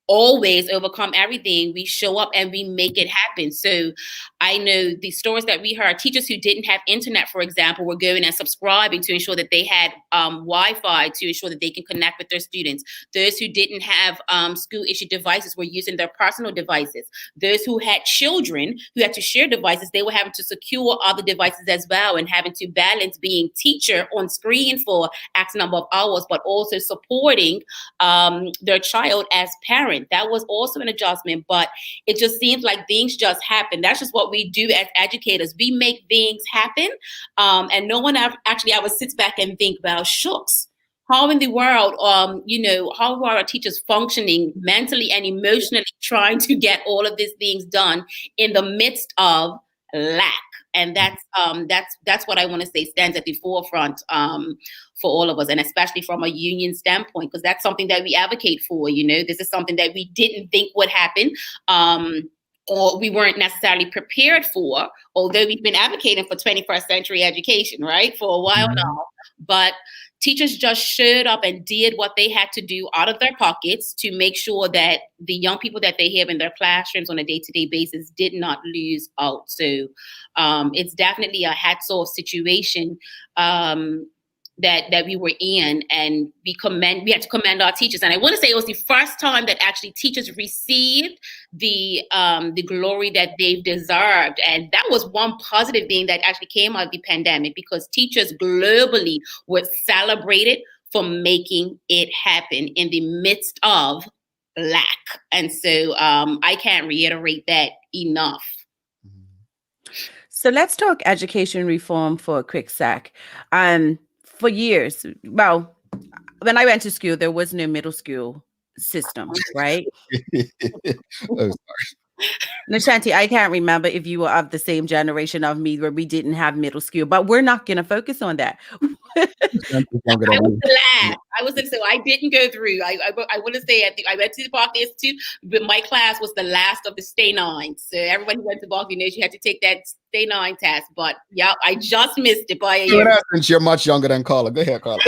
always overcome everything, we show up and we make it happen. So I know the stories that we heard, teachers who didn't have internet, for example, were going and subscribing to ensure that they had Wi-Fi to ensure that they can connect with their students. Those who didn't have school-issued devices were using their personal devices. Those who had children who had to share devices, they were having to secure other devices as well, and having to balance being teacher on screen for X number of hours, but also supporting their child as parents. That was also an adjustment, but it just seems like things just happen. That's just what we do as educators. We make things happen, and no one actually ever sits back and think, well, shucks, how in the world, how are our teachers functioning mentally and emotionally trying to get all of these things done in the midst of lack? And that's what I want to say stands at the forefront for all of us, and especially from a union standpoint, because that's something that we advocate for. This is something that we didn't think would happen, or we weren't necessarily prepared for, although we've been advocating for 21st century education, right, for a while now. But teachers just showed up and did what they had to do out of their pockets to make sure that the young people that they have in their classrooms on a day-to-day basis did not lose out. So it's definitely a hats off situation that we were in, and we had to commend our teachers. And I want to say it was the first time that actually teachers received the glory that they've deserved. And that was one positive thing that actually came out of the pandemic, because teachers globally were celebrated for making it happen in the midst of lack. And so I can't reiterate that enough. So let's talk education reform for a quick sec. For years, well, when I went to school, there was no middle school system, right? Oh, Nishanti, I can't remember if you were of the same generation of me where we didn't have middle school, but we're not going to focus on that. I was the last. So I didn't go through. I want to say I went to the Berkeley Institute, but my class was the last of the Stay 9. So everyone who went to Berkeley knows you had to take that Stay 9 test. But yeah, I just missed it by a year. Since you're much younger than Carla. Go ahead, Carla.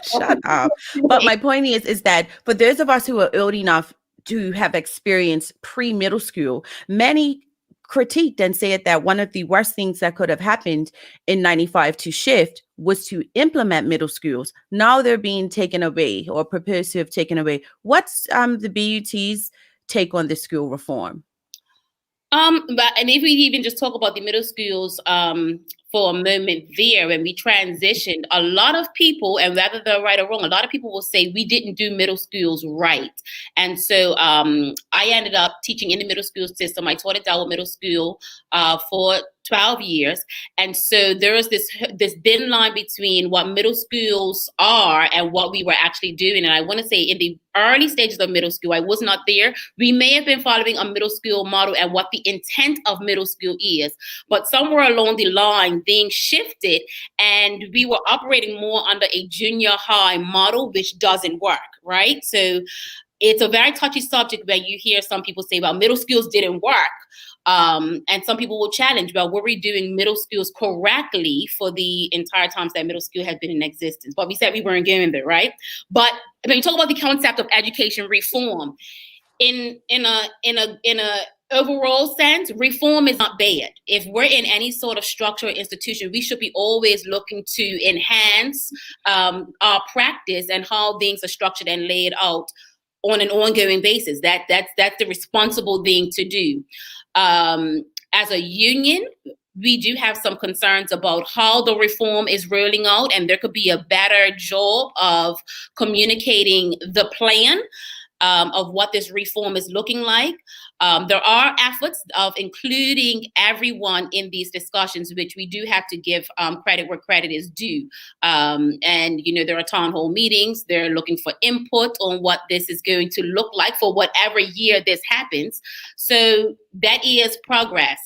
Shut up. But my point is that for those of us who are old enough to have experienced pre-middle school, many critiqued and said that one of the worst things that could have happened in 95 to shift was to implement middle schools. Now they're being taken away or proposed to have taken away. What's the BUT's take on the school reform? And if we even just talk about the middle schools for a moment there, when we transitioned, a lot of people, and whether they're right or wrong, a lot of people will say we didn't do middle schools right. And so I ended up teaching in the middle school system. I taught at Dowell Middle School for 12 years. And so there is this thin line between what middle schools are and what we were actually doing. And I want to say in the early stages of middle school, I was not there. We may have been following a middle school model and what the intent of middle school is. But somewhere along the line, things shifted and we were operating more under a junior high model, which doesn't work, right? So it's a very touchy subject when you hear some people say, well, middle schools didn't work. And some people will challenge, well, were we doing middle schools correctly for the entire times that middle school had been in existence? But we said we weren't going there, right? But when you talk about the concept of education reform, in a overall sense, reform is not bad. If we're in any sort of structure or institution, we should be always looking to enhance our practice and how things are structured and laid out on an ongoing basis. That's the responsible thing to do. As a union, we do have some concerns about how the reform is rolling out, and there could be a better job of communicating the plan of what this reform is looking like. There are efforts of including everyone in these discussions, which we do have to give credit where credit is due. And, you know, there are town hall meetings. They're looking for input on what this is going to look like for whatever year this happens. So that is progress.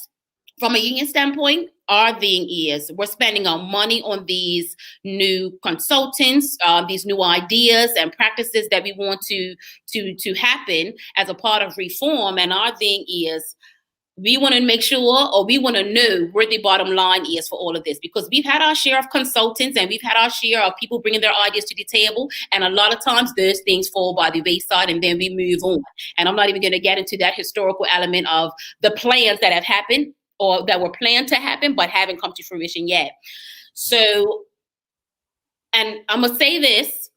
From a union standpoint, our thing is we're spending our money on these new consultants, these new ideas and practices that we want to happen as a part of reform. And our thing is we want to make sure, or we want to know where the bottom line is for all of this, because we've had our share of consultants and we've had our share of people bringing their ideas to the table. And a lot of times those things fall by the wayside and then we move on. And I'm not even going to get into that historical element of the plans that have happened or that were planned to happen, but haven't come to fruition yet. So, and I'm gonna say this,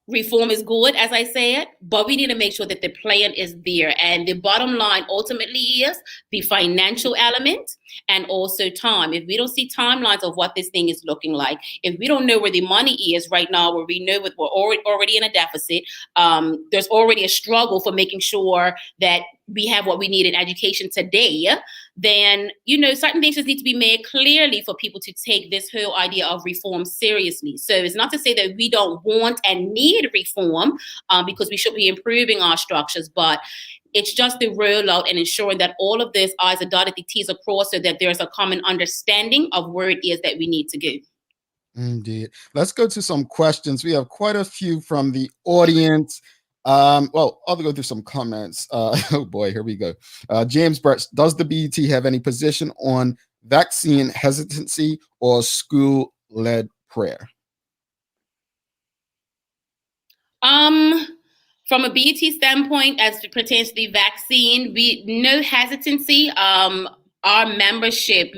reform is good, as I said, but we need to make sure that the plan is there. And the bottom line ultimately is the financial element and also time. If we don't see timelines of what this thing is looking like, if we don't know where the money is right now, where we know we're already in a deficit, there's already a struggle for making sure that we have what we need in education today, then, you know, certain things just need to be made clearly for people to take this whole idea of reform seriously. So it's not to say that we don't want and need reform, because we should be improving our structures, but it's just the rollout and ensuring that all of this I's are dotted, the T's are crossed, so that there's a common understanding of where it is that we need to go. Indeed. Let's go to some questions. We have quite a few from the audience. Well, I'll go through some comments. Oh boy, here we go. James Brett, does the BET have any position on vaccine hesitancy or school-led prayer? From a BET standpoint, as it pertains to the vaccine, no hesitancy. Our membership,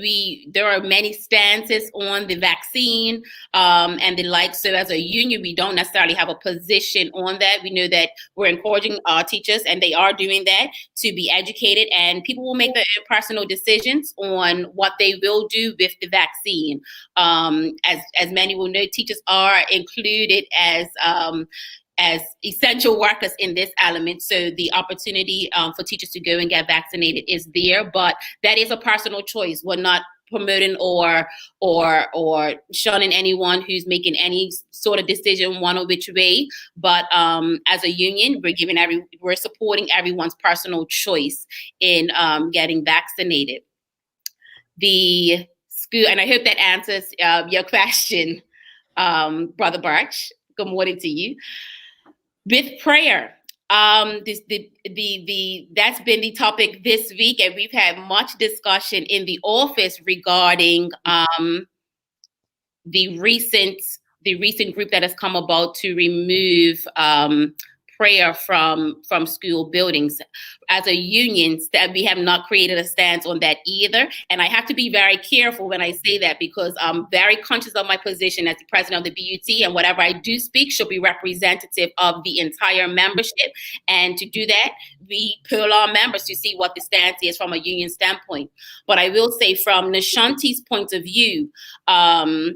there are many stances on the vaccine and the like. So as a union, we don't necessarily have a position on that. We know that we're encouraging our teachers, and they are doing that, to be educated, and people will make their own personal decisions on what they will do with the vaccine. As many will know, teachers are included as essential workers in this element. So the opportunity for teachers to go and get vaccinated is there, but that is a personal choice. We're not promoting or shunning anyone who's making any sort of decision one or which way. But as a union, we're supporting everyone's personal choice in getting vaccinated. The school, and I hope that answers your question, Brother Birch. Good morning to you. With prayer, that's been the topic this week, and we've had much discussion in the office regarding the recent group that has come about to remove prayer from school buildings. As a union, we have not created a stance on that either. And I have to be very careful when I say that, because I'm very conscious of my position as the president of the BUT, and whatever I do speak should be representative of the entire membership. And to do that, we poll our members to see what the stance is from a union standpoint. But I will say, from Nishanti's point of view, there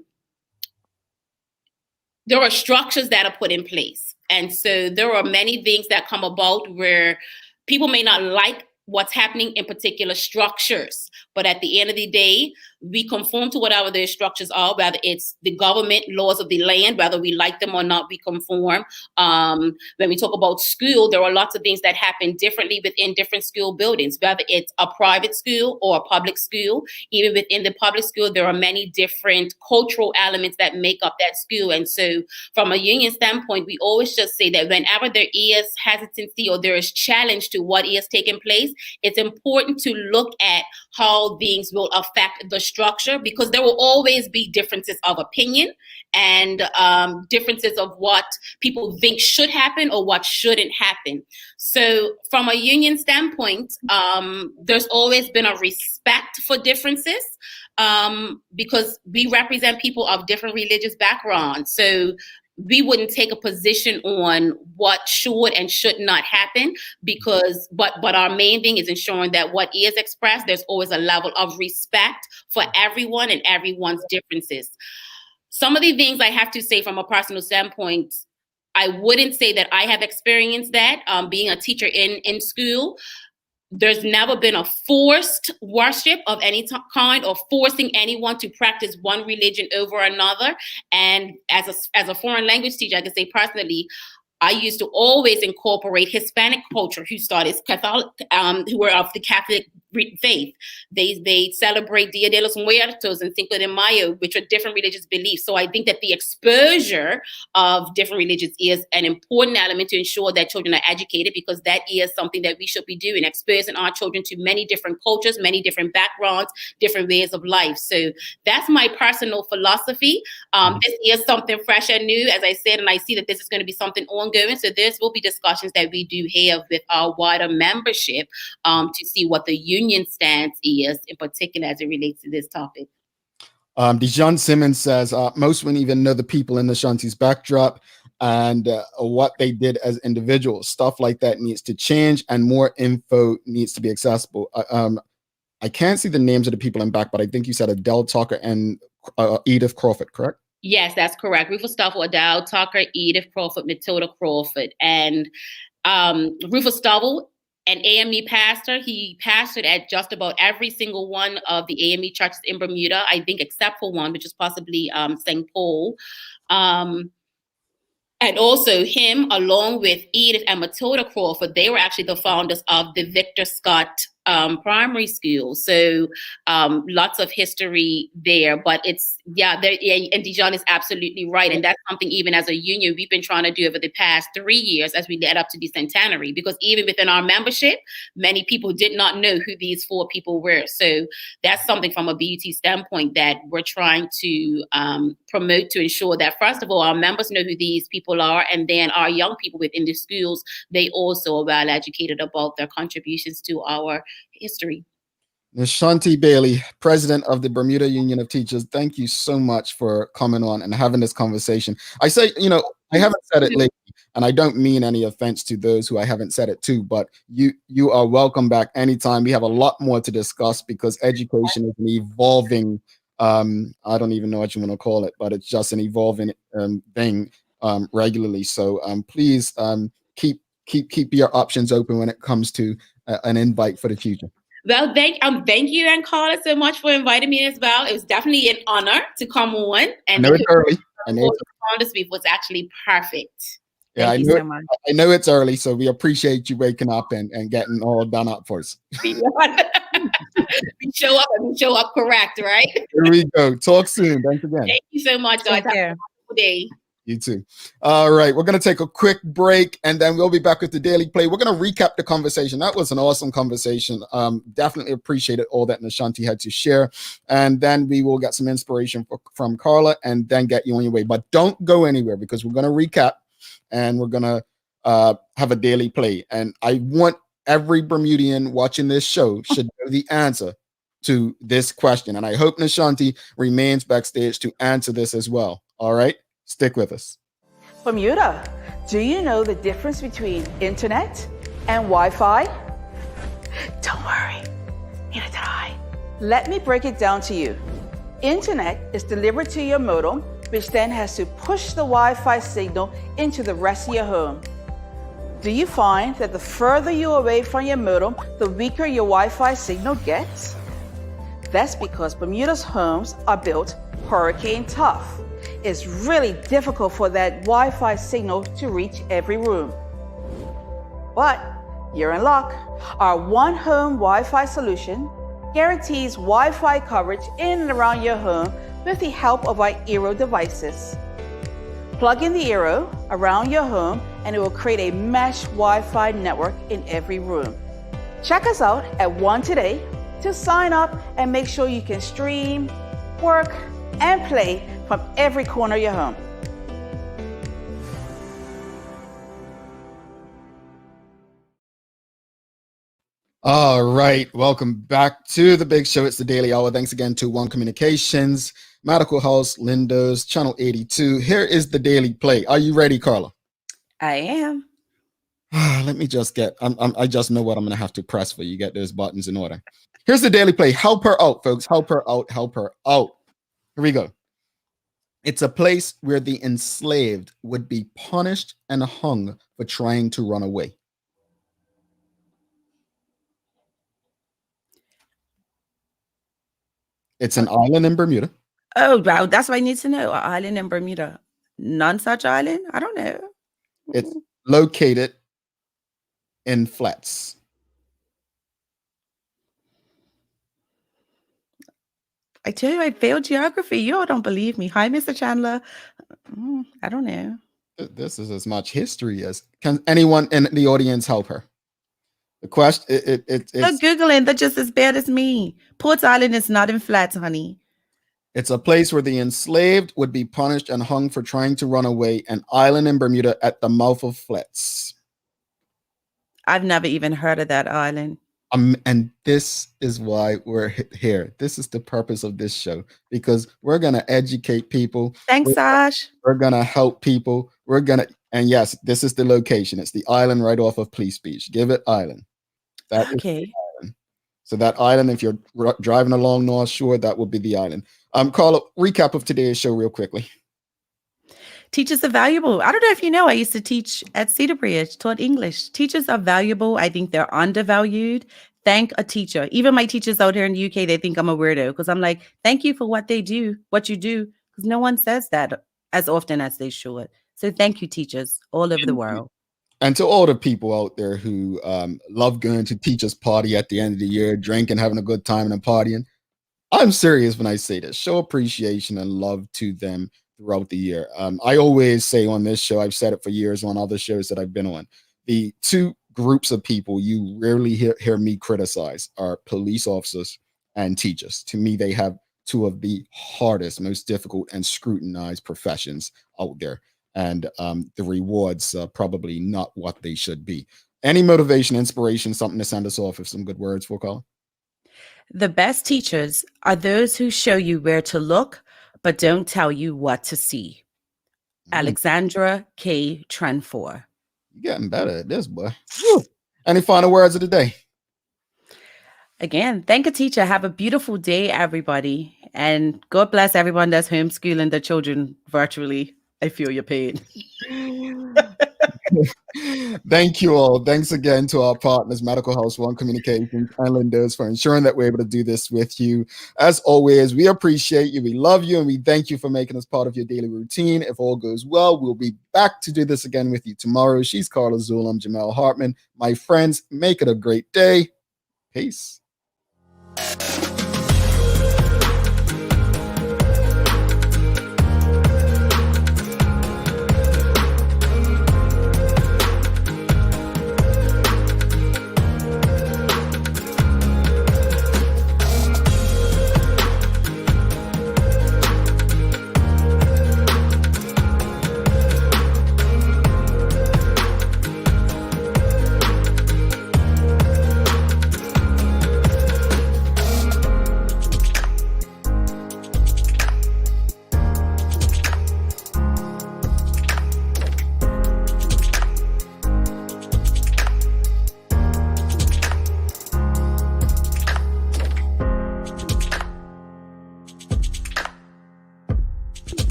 are structures that are put in place. And so there are many things that come about where people may not like what's happening in particular structures. But at the end of the day, we conform to whatever those structures are, whether it's the government laws of the land, whether we like them or not, we conform. When we talk about school, there are lots of things that happen differently within different school buildings, whether it's a private school or a public school. Even within the public school, there are many different cultural elements that make up that school. And so from a union standpoint, we always just say that whenever there is hesitancy or there is challenge to what is taking place, it's important to look at how things will affect the structure, because there will always be differences of opinion and differences of what people think should happen or what shouldn't happen. So from a union standpoint, there's always been a respect for differences, because we represent people of different religious backgrounds. So we wouldn't take a position on what should and should not happen, because but our main thing is ensuring that what is expressed, there's always a level of respect for everyone and everyone's differences. Some of the things I have to say from a personal standpoint, I wouldn't say that I have experienced that being a teacher in school. There's never been a forced worship of any kind or forcing anyone to practice one religion over another. And as a foreign language teacher, I can say personally, I used to always incorporate Hispanic culture, who started Catholic, who were of the Catholic faith. They celebrate Dia de los Muertos and Cinco de Mayo, which are different religious beliefs. So I think that the exposure of different religions is an important element to ensure that children are educated, because that is something that we should be doing, exposing our children to many different cultures, many different backgrounds, different ways of life. So that's my personal philosophy. This is something fresh and new, as I said, and I see that this is going to be something ongoing. So this will be discussions that we do have with our wider membership to see what the union stance is, in particular as it relates to this topic. Dijon Simmons says, most wouldn't even know the people in the Shanti's backdrop and what they did as individuals. Stuff like that needs to change, and more info needs to be accessible. I can't see the names of the people in back, but I think you said Adele Tucker and Edith Crawford, correct? Yes, that's correct. Rufus Stoffel, Adele Tucker, Edith Crawford, Matilda Crawford. And Rufus Stoffel, an AME pastor, he pastored at just about every single one of the AME churches in Bermuda, I think except for one, which is possibly St. Paul. And also him, along with Edith and Matilda Crawford, they were actually the founders of the Victor Scott primary school. So lots of history there, but it's, and Dijon is absolutely right. And that's something even as a union, we've been trying to do over the past 3 years as we led up to the centenary, because even within our membership, many people did not know who these 4 people were. So that's something from a BUT standpoint that we're trying to promote, to ensure that, first of all, our members know who these people are, and then our young people within the schools, they also are well educated about their contributions to our history. Nishanti Bailey, president of the Bermuda Union of Teachers, thank you so much for coming on and having this conversation. I say, I haven't said it lately, and I don't mean any offense to those who I haven't said it to, but you are welcome back anytime. We have a lot more to discuss because education is an evolving, I don't even know what you want to call it, but it's just an evolving thing regularly. So please keep your options open when it comes to an invite for the future. Well, thank you, and Carla, so much for inviting me as well. It was definitely an honor to come on. And I know it's early. This week was actually perfect. Yeah, Thank you so much. I know it's early, so we appreciate you waking up and getting all done up for us. We show up correct, right? Here we go. Talk soon. Thanks again. Thank you so much, guys. Take care. Have a wonderful day. You too. All right, we're going to take a quick break, and then we'll be back with the Daily Play. We're going to recap the conversation. That was an awesome conversation. Definitely appreciated all that Nishanti had to share. And then we will get some inspiration from Carla and then get you on your way. But don't go anywhere, because we're going to recap and we're going to have a Daily Play. And I want every Bermudian watching this show should know the answer to this question. And I hope Nishanti remains backstage to answer this as well. All right? Stick with us. Bermuda, do you know the difference between internet and Wi-Fi? Don't worry, neither did I. Let me break it down to you. Internet is delivered to your modem, which then has to push the Wi-Fi signal into the rest of your home. Do you find that the further you're away from your modem, the weaker your Wi-Fi signal gets? That's because Bermuda's homes are built hurricane tough. It's really difficult for that Wi-Fi signal to reach every room. But you're in luck. Our One Home Wi-Fi solution guarantees Wi-Fi coverage in and around your home with the help of our Eero devices. Plug in the Eero around your home and it will create a mesh Wi-Fi network in every room. Check us out at One today to sign up and make sure you can stream, work, and play from every corner of your home. All right, welcome back to the big show. It's the Daily Hour. Thanks again to One Communications, Medical House, Lindo's, Channel 82. Here is the Daily Play. Are you ready, Carla? I am. Let me just I just know what I'm going to have to press for you. Get those buttons in order. Here's the Daily Play. Help her out, folks. Help her out. Help her out. Here we go. It's a place where the enslaved would be punished and hung for trying to run away. It's an island in Bermuda. Oh, wow. That's what I need to know. An island in Bermuda. None such island? I don't know. It's located in flats. I tell you, I failed geography. You all don't believe me. Hi, Mr. Chandler. I don't know. This is as much history as can anyone in the audience help her. The question it's Googling. They're just as bad as me. Port Island is not in flats, honey. It's a place where the enslaved would be punished and hung for trying to run away. An island in Bermuda at the mouth of flats. I've never even heard of that island. And this is why we're here. This is the purpose of this show, because we're going to educate people. Thanks, Sash. We're going to help people. And yes, this is the location. It's the island right off of Police Beach. Give it island. That okay. Is the island. So that island, if you're driving along North Shore, that would be the island. Carla, recap of today's show real quickly. Teachers are valuable. I don't know if you know, I used to teach at Cedar Bridge, taught English. Teachers are valuable. I think they're undervalued. Thank a teacher. Even my teachers out here in the UK, they think I'm a weirdo because I'm like, thank you for what you do, because no one says that as often as they should. So thank you, teachers all over the world. And to all the people out there who love going to teachers' party at the end of the year, drinking, having a good time, and partying, I'm serious when I say this. Show appreciation and love to them throughout the year. I always say on this show, I've said it for years on other shows that I've been on, the two groups of people you rarely hear me criticize are police officers and teachers. To me, they have two of the hardest, most difficult, and scrutinized professions out there. And the rewards are probably not what they should be. Any motivation, inspiration, something to send us off with some good words for Colin? The best teachers are those who show you where to look, but don't tell you what to see. Alexandra K. Trenfor. You're getting better at this, boy. Woo. Any final words of the day? Again, thank a teacher. Have a beautiful day, everybody. And God bless everyone that's homeschooling their children virtually. I feel your pain. Thank you all. Thanks again to our partners, Medical House One Communications and Lindos, for ensuring that we're able to do this with you. As always, we appreciate you. We love you. And we thank you for making us part of your daily routine. If all goes well, we'll be back to do this again with you tomorrow. She's Carla Zool. I'm Jamel Hartman. My friends, make it a great day. Peace.